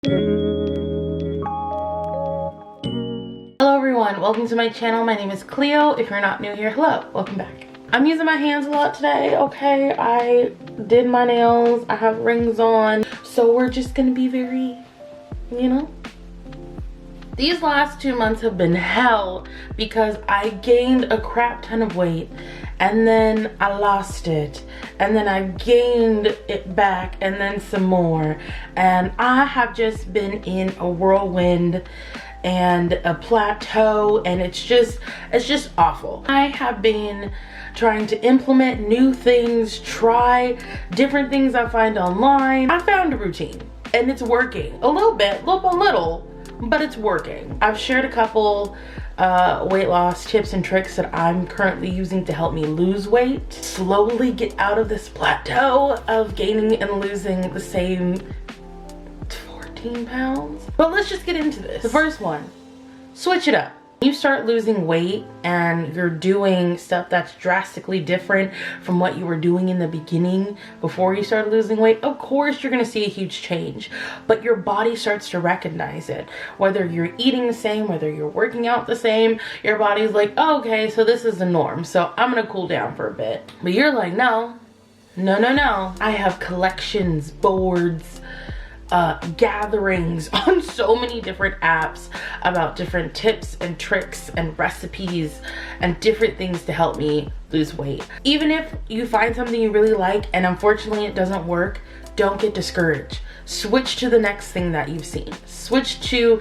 Hello everyone, welcome to my channel. My name is Cleo. If you're not new here, hello, welcome back. I'm using my hands a lot today, okay? I did my nails, I have rings on, so we're just gonna be very, you know. These last 2 months have been hell because I gained a crap ton of weight and then I lost it and then I gained it back and then some more, and I have just been in a whirlwind and a plateau, and it's just awful. I have been trying to implement new things, try different things I find online. I found a routine and it's working a little bit, little by little, but it's working. I've shared a couple weight loss tips and tricks that I'm currently using to help me lose weight, slowly get out of this plateau of gaining and losing the same 14 pounds. But let's just get into this. The first one, switch it up. You start losing weight and you're doing stuff that's drastically different from what you were doing in the beginning before you started losing weight. Of course, you're gonna see a huge change, but your body starts to recognize it. Whether you're eating the same, whether you're working out the same, your body's like, oh, okay, so this is the norm, so I'm gonna cool down for a bit. But you're like, no. I have collections, boards, gatherings on so many different apps about different tips and tricks and recipes and different things to help me lose weight. Even if you find something you really like and unfortunately it doesn't work, don't get discouraged. Switch to the next thing that you've seen. Switch to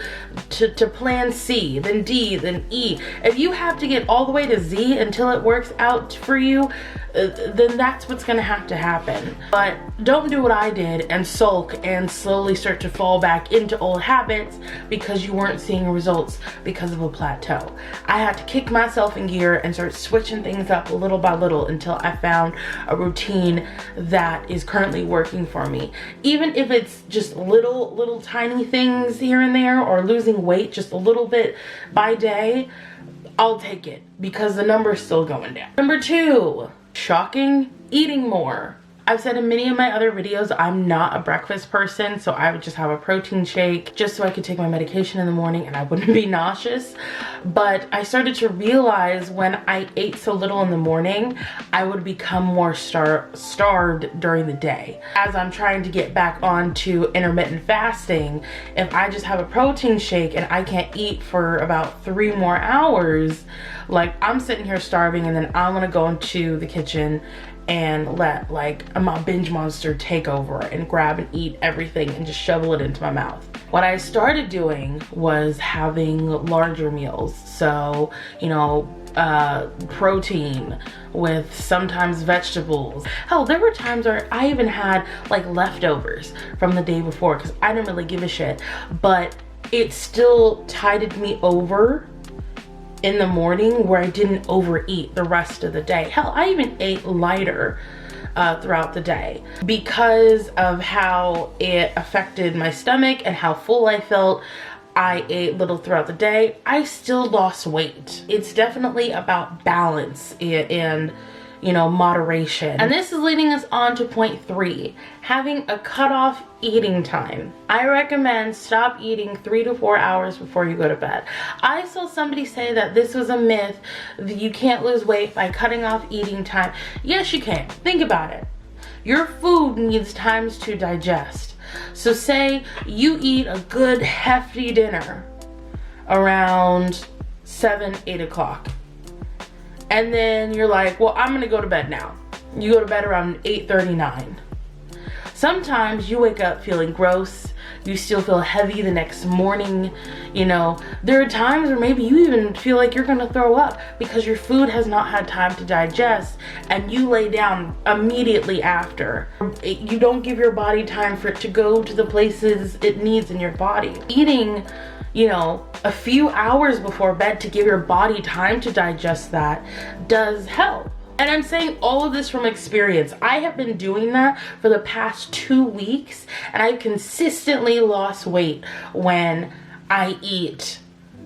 plan C, then D, then E. If you have to get all the way to Z until it works out for you, then that's what's gonna have to happen. But don't do what I did and sulk and slowly start to fall back into old habits because you weren't seeing results because of a plateau. I had to kick myself in gear and start switching things up little by little until I found a routine that is currently working for me. Even if it's just little tiny things here and there, or losing weight just a little bit by day, I'll take it because the number's still going down. Number 2, shocking, eating more. I've said in many of my other videos, I'm not a breakfast person, so I would just have a protein shake just so I could take my medication in the morning and I wouldn't be nauseous. But I started to realize when I ate so little in the morning, I would become more starved during the day. As I'm trying to get back onto intermittent fasting, if I just have a protein shake and I can't eat for about 3 more hours, like I'm sitting here starving, and then I'm gonna go into the kitchen and let like my binge monster take over and grab and eat everything and just shovel it into my mouth. What I started doing was having larger meals. So, you know, protein with sometimes vegetables. Hell, there were times where I even had like leftovers from the day before because I didn't really give a shit, but it still tided me over in the morning where I didn't overeat the rest of the day. Hell, I even ate lighter throughout the day because of how it affected my stomach and how full I felt. I ate little throughout the day. I still lost weight. It's definitely about balance and you know, moderation. And this is leading us on to point 3, having a cutoff eating time. I recommend stop eating 3 to 4 hours before you go to bed. I saw somebody say that this was a myth, that you can't lose weight by cutting off eating time. Yes, you can. Think about it. Your food needs times to digest. So say you eat a good hefty dinner around 7, 8 o'clock. And then you're like, well, I'm gonna go to bed now. You go to bed around 8:39. Sometimes you wake up feeling gross. You still feel heavy the next morning. You know, there are times where maybe you even feel like you're gonna throw up because your food has not had time to digest and you lay down immediately after. You don't give your body time for it to go to the places it needs in your body. Eating, you know, a few hours before bed to give your body time to digest that does help. And I'm saying all of this from experience. I have been doing that for the past 2 weeks and I've consistently lost weight when I eat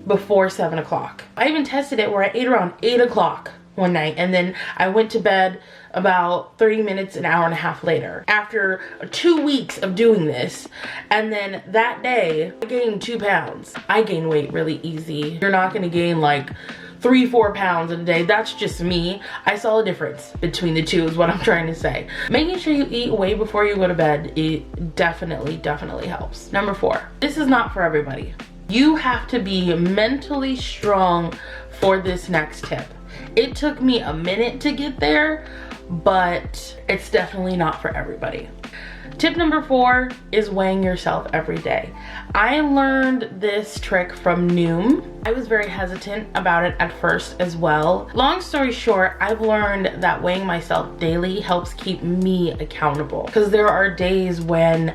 before 7 o'clock. I even tested it where I ate around 8 o'clock one night and then I went to bed about 30 minutes, an hour and a half later. After 2 weeks of doing this, and then that day, I gained 2 pounds. I gain weight really easy. You're not gonna gain like 3-4 pounds in a day. That's just me. I saw a difference between the two is what I'm trying to say. Making sure you eat way before you go to bed, it definitely helps. Number 4, this is not for everybody. You have to be mentally strong for this next tip. It took me a minute to get there, but it's definitely not for everybody. Tip number 4 is weighing yourself every day. I learned this trick from Noom. I was very hesitant about it at first as well. Long story short, I've learned that weighing myself daily helps keep me accountable, because there are days when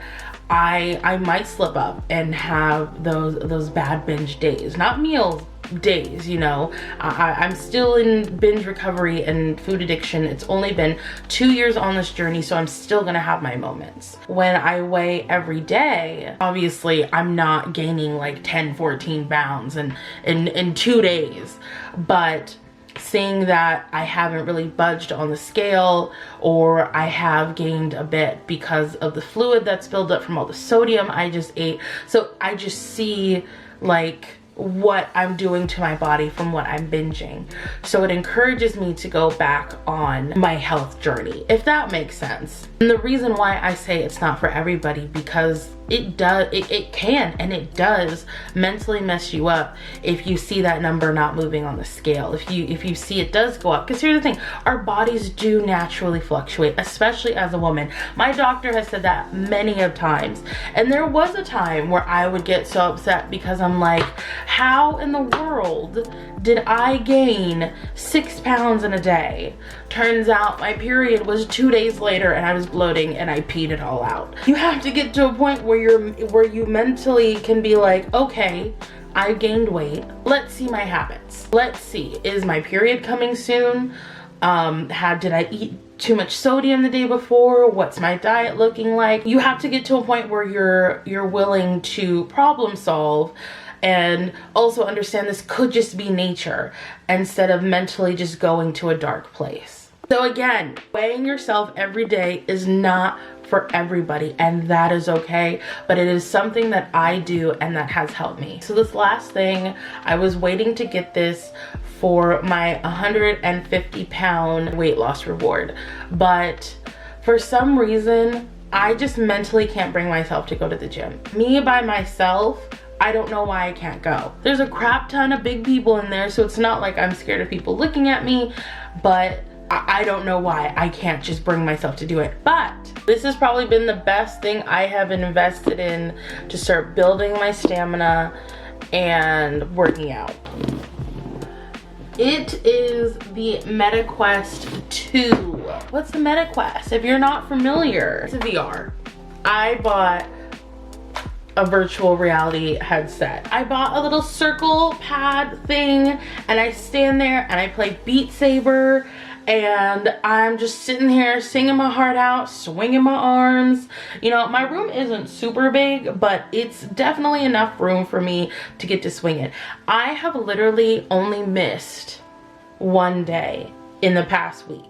I might slip up and have those bad binge days, not meals, days, you know. I'm still in binge recovery and food addiction. It's only been 2 years on this journey, so I'm still gonna have my moments. When I weigh every day, obviously I'm not gaining like 10-14 pounds in 2 days, but seeing that I haven't really budged on the scale, or I have gained a bit because of the fluid that's built up from all the sodium I just ate. So I just see like what I'm doing to my body from what I'm binging. So it encourages me to go back on my health journey, if that makes sense. And the reason why I say it's not for everybody, because it can and it does mentally mess you up if you see that number not moving on the scale. If you see it does go up, because here's the thing, our bodies do naturally fluctuate, especially as a woman. My doctor has said that many of times, and there was a time where I would get so upset because I'm like, how in the world did I gain 6 pounds in a day? Turns out my period was 2 days later and I was bloating and I peed it all out. You have to get to a point where you mentally can be like, okay, I gained weight. Let's see my habits. Let's see, is my period coming soon? Did I eat too much sodium the day before? What's my diet looking like? You have to get to a point where you're willing to problem solve and also understand this could just be nature instead of mentally just going to a dark place. So again, weighing yourself every day is not for everybody, and that is okay, but it is something that I do and that has helped me. So this last thing, I was waiting to get this for my 150-pound weight loss reward, but for some reason, I just mentally can't bring myself to go to the gym. Me by myself, I don't know why I can't go. There's a crap ton of big people in there, so it's not like I'm scared of people looking at me, but I don't know why I can't just bring myself to do it. But this has probably been the best thing I have invested in to start building my stamina and working out. It is the MetaQuest 2. What's the MetaQuest? If you're not familiar, it's a VR. I bought a virtual reality headset. I bought a little circle pad thing and I stand there and I play Beat Saber, and I'm just sitting here singing my heart out, swinging my arms. You know, my room isn't super big, but it's definitely enough room for me to get to swing it. I have literally only missed 1 day in the past week.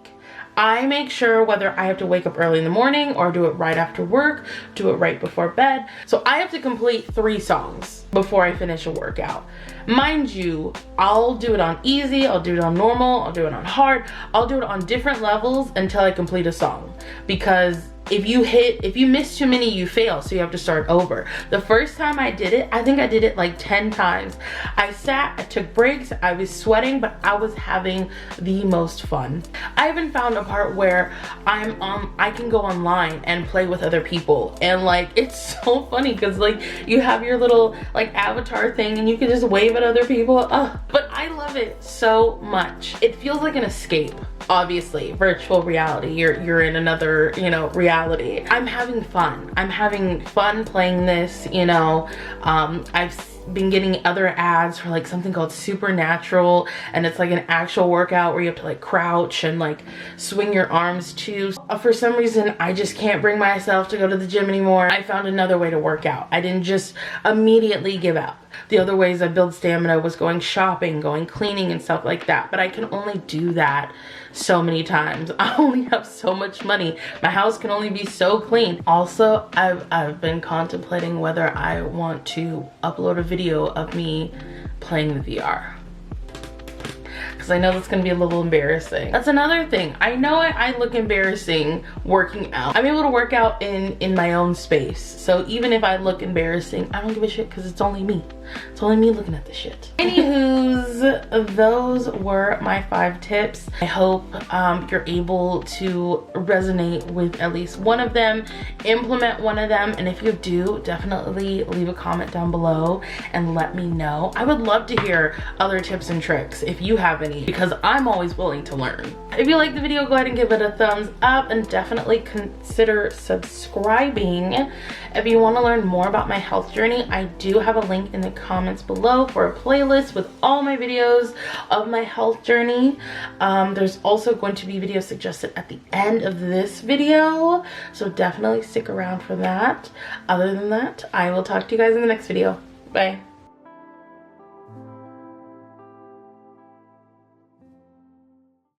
I make sure whether I have to wake up early in the morning or do it right after work, do it right before bed. So I have to complete 3 songs before I finish a workout. Mind you, I'll do it on easy, I'll do it on normal, I'll do it on hard, I'll do it on different levels until I complete a song. Because if you miss too many, you fail, so you have to start over. The first time I did it, I think I did it like 10 times. I sat, I took breaks, I was sweating, but I was having the most fun. I even found a part where I can go online and play with other people, and like it's so funny because like you have your little like avatar thing and you can just wave at other people. But I love it so much. It feels like an escape. Obviously, virtual reality, you're in another, you know, reality. I'm having fun. I'm having fun playing this, you know. I've been getting other ads for like something called Supernatural, and it's like an actual workout where you have to like crouch and like swing your arms too. for some reason I just can't bring myself to go to the gym anymore, I found another way to work out. I didn't just immediately give up. The other ways I build stamina was going shopping, going cleaning and stuff like that, but I can only do that so many times. I only have so much money. My house can only be so clean. Also, I've been contemplating whether I want to upload a video of me playing the VR, because I know that's gonna be a little embarrassing. That's another thing. I know I look embarrassing working out. I'm able to work out in my own space. So even if I look embarrassing, I don't give a shit because it's only me. It's only me looking at the shit. Anywho's, those were my 5 tips. I hope you're able to resonate with at least one of them, implement one of them, and if you do, definitely leave a comment down below and let me know. I would love to hear other tips and tricks if you have any, because I'm always willing to learn. If you like the video, go ahead and give it a thumbs up and definitely consider subscribing. If you want to learn more about my health journey, I do have a link in the comments below for a playlist with all my videos of my health journey. There's also going to be videos suggested at the end of this video, so definitely stick around for that. Other than that, I will talk to you guys in the next video. Bye.